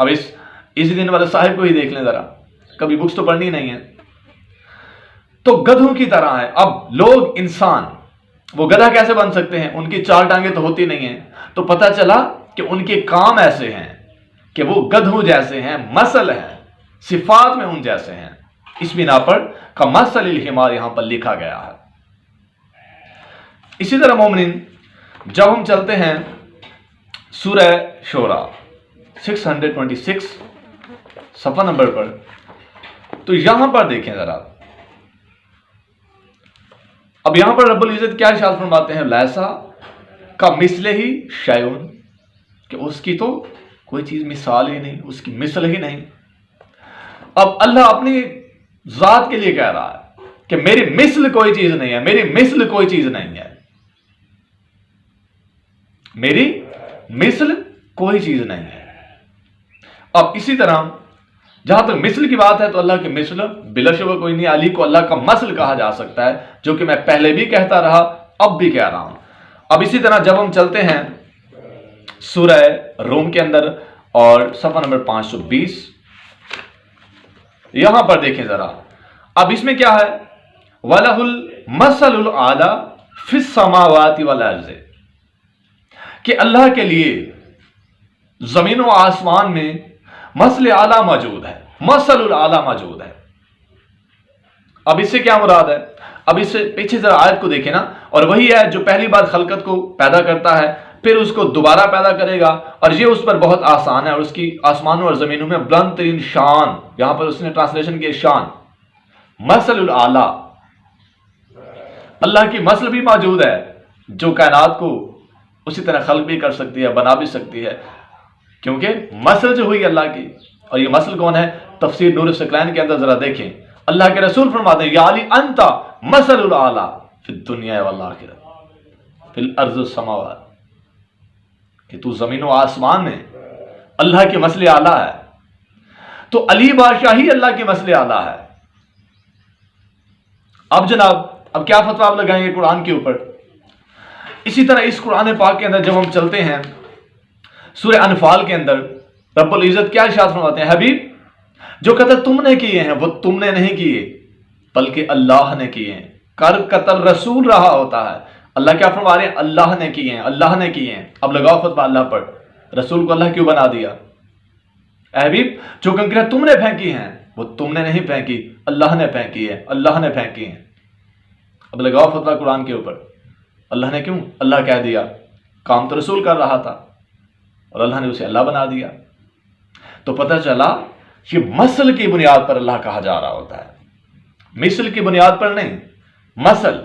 اب اسی دن والے صاحب کو ہی دیکھ لیں ذرا، کبھی بکس تو پڑھنی نہیں ہے، تو گدھوں کی طرح ہے۔ اب لوگ، انسان، وہ گدھا کیسے بن سکتے ہیں؟ ان کی 4 ٹانگیں تو ہوتی نہیں ہیں، تو پتہ چلا کہ ان کے کام ایسے ہیں کہ وہ گدھوں جیسے ہیں، مثل ہیں، صفات میں ان جیسے ہیں۔ اس بنا پر کمثل الحمار یہاں پر لکھا گیا ہے۔ اسی طرح مومنین، جب ہم چلتے ہیں سورہ شورى 626 صفحہ نمبر پر، تو یہاں پر دیکھیں ذرا، اب یہاں پر رب العزت کیا ارشاد فرماتے ہیں؟ لیسا کمثلہ شیء، کہ اس کی تو کوئی چیز مثال ہی نہیں، اس کی مثل ہی نہیں۔ اب اللہ اپنی ذات کے لیے کہہ رہا ہے کہ میری مثل کوئی چیز نہیں ہے، میری مثل کوئی چیز نہیں ہے، میری مثل کوئی چیز نہیں ہے۔ اب اسی طرح جہاں تک مثل کی بات ہے تو اللہ کی مثل بلا شبہ کوئی نہیں۔ علی کو اللہ کا مثل کہا جا سکتا ہے، جو کہ میں پہلے بھی کہتا رہا، اب بھی کہہ رہا ہوں۔ اب اسی طرح جب ہم چلتے ہیں سورہ روم کے اندر اور صفحہ نمبر 520، یہاں پر دیکھیں ذرا، اب اس میں کیا ہے؟ وَلَهُ الْمَثَلُ الْأَعْلَى فِي السَّمَاوَاتِ وَالْأَرْضِ، کہ اللہ کے لیے زمین و آسمان میں مثل اعلیٰ موجود ہے، مثل الاعلیٰ موجود ہے۔ اب اس سے کیا مراد ہے؟ اب اس سے پیچھے ذرا آیت کو دیکھیں نا، اور وہی ہے جو پہلی بار خلقت کو پیدا کرتا ہے، پھر اس کو دوبارہ پیدا کرے گا، اور یہ اس پر بہت آسان ہے، اور اس کی آسمانوں اور زمینوں میں بلند ترین شان، یہاں پر اس نے ٹرانسلیشن کی شان، مثل الاعلیٰ، اللہ کی مثل بھی موجود ہے جو کائنات کو اسی طرح خلق بھی کر سکتی ہے، بنا بھی سکتی ہے، کیونکہ مثل جو ہوئی اللہ کی۔ اور یہ مثل کون ہے؟ تفسیر نور الثقلین کے اندر ذرا دیکھیں، اللہ کے رسول فرماتے ہیں یا علی انت مثل الاعلیٰ فی الدنیا والآخرہ فی الارض والسماوات، کہ تو زمین و آسمان میں اللہ کی مثل اعلیٰ ہے، تو علی بادشاہ ہی اللہ کی مثل اعلیٰ ہے۔ اب جناب، اب کیا فتویٰ آپ لگائیں گے قرآن کے اوپر؟ اسی طرح اس قرآن پاک کے اندر جب ہم چلتے ہیں سورہ انفال کے اندر، رب العزت کیا ارشاد فرماتے ہیں؟ حبیب، جو قتل تم نے کیے ہیں وہ تم نے نہیں کیے بلکہ اللہ نے کیے ہیں۔ قتل رسول رہا ہوتا ہے، اللہ کیا فرما رہے ہیں؟ اللہ نے کیے ہیں، اللہ نے کیے ہیں۔ اب لگاؤ فتویٰ اللہ پر، رسول کو اللہ کیوں بنا دیا؟ اے حبیب، جو کنکریاں تم نے پھینکی ہیں وہ تم نے نہیں پھینکی، اللہ نے پھینکی ہے، اللہ نے پھینکی ہیں۔ اب لگاؤ فتویٰ قرآن کے اوپر، اللہ نے کیوں اللہ کہہ دیا؟ کام تو رسول کر رہا تھا اور اللہ نے اسے اللہ بنا دیا۔ تو پتہ چلا یہ مثل کی بنیاد پر اللہ کہا جا رہا ہوتا ہے، مثل کی بنیاد پر نہیں، مثل۔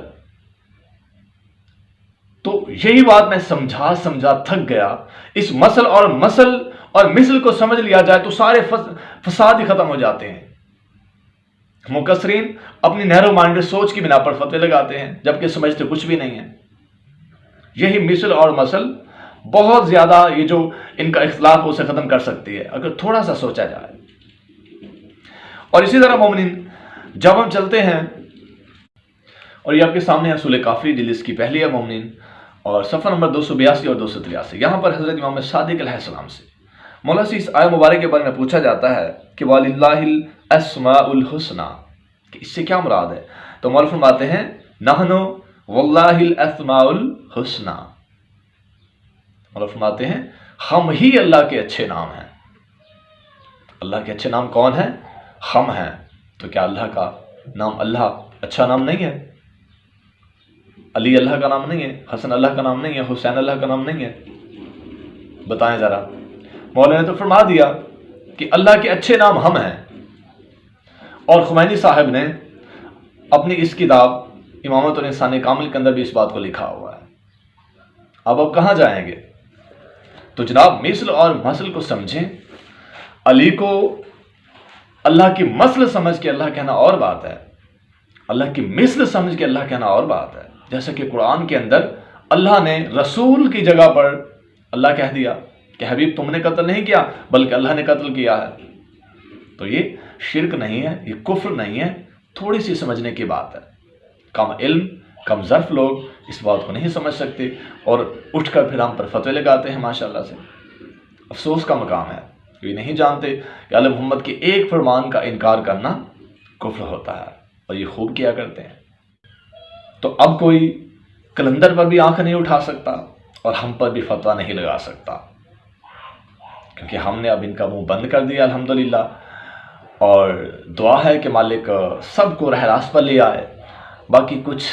تو یہی بات میں سمجھا تھک گیا۔ اس مثل اور مثل کو سمجھ لیا جائے تو سارے فساد ہی ختم ہو جاتے ہیں۔ مکثرین اپنی نیرو مائنڈڈ سوچ کی بنا پر فتوے لگاتے ہیں جبکہ سمجھتے کچھ بھی نہیں ہے۔ یہی مثل اور مثل بہت زیادہ یہ جو ان کا اختلاف اسے ختم کر سکتی ہے اگر تھوڑا سا سوچا جائے۔ اور اسی طرح مومنین، جب ہم چلتے ہیں، اور یہ آپ کے سامنے ہے سورہ کافی جلد کی پہلی ہے مومنین، اور صفحہ نمبر 282 اور 283، یہاں پر حضرت امام صادق علیہ السلام سے مولا سے اس آیت مبارک کے بارے میں پوچھا جاتا ہے کہ وَلِلَّهِ الْأَسْمَاءُ الْحُسْنَى، کہ اس سے کیا مراد ہے؟ تو مولا فرماتے ہیں نحنو واللہ الاسماء الحسنى، مولا فرماتے ہیں ہم ہی اللہ کے اچھے نام ہیں۔ اللہ کے اچھے نام کون ہیں؟ ہم ہیں۔ تو کیا اللہ کا نام اللہ اچھا نام نہیں ہے؟ علی اللہ کا نام نہیں ہے، حسن اللہ کا نام نہیں ہے، حسین اللہ کا نام نہیں ہے؟ بتائیں ذرا۔ مولا نے تو فرما دیا کہ اللہ کے اچھے نام ہم ہیں، اور خمینی صاحب نے اپنی اس کتاب امامت الانسان کامل کے اندر بھی اس بات کو لکھا ہوا ہے۔ اب کہاں جائیں گے؟ تو جناب مثل اور مثل کو سمجھیں، علی کو اللہ کی مثل سمجھ کے اللہ کہنا اور بات ہے، اللہ کی مثل سمجھ کے اللہ کہنا اور بات ہے۔ جیسا کہ قرآن کے اندر اللہ نے رسول کی جگہ پر اللہ کہہ دیا کہ حبیب تم نے قتل نہیں کیا بلکہ اللہ نے قتل کیا ہے۔ تو یہ شرک نہیں ہے، یہ کفر نہیں ہے، تھوڑی سی سمجھنے کی بات ہے۔ کم علم کم ظرف لوگ اس بات کو نہیں سمجھ سکتے اور اٹھ کر پھر ہم پر فتوے لگاتے ہیں، ماشاءاللہ سے افسوس کا مقام ہے۔ یہ نہیں جانتے کہ آل محمد کے ایک فرمان کا انکار کرنا کفر ہوتا ہے، اور یہ خوب کیا کرتے ہیں۔ تو اب کوئی کلندر پر بھی آنکھ نہیں اٹھا سکتا اور ہم پر بھی فتویٰ نہیں لگا سکتا، کیونکہ ہم نے اب ان کا منہ بند کر دیا الحمدللہ، اور دعا ہے کہ مالک سب کو راہ راست پر لے آئے۔ باقی کچھ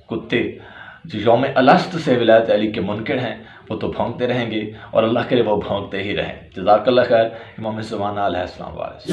کتے جو یوم الست سے ولایت علی کے منکر ہیں وہ تو بھونکتے رہیں گے، اور اللہ کرے وہ بھونکتے ہی رہیں۔ جزاک اللہ خیر۔ امام زمانہ علیہ السلام وارث۔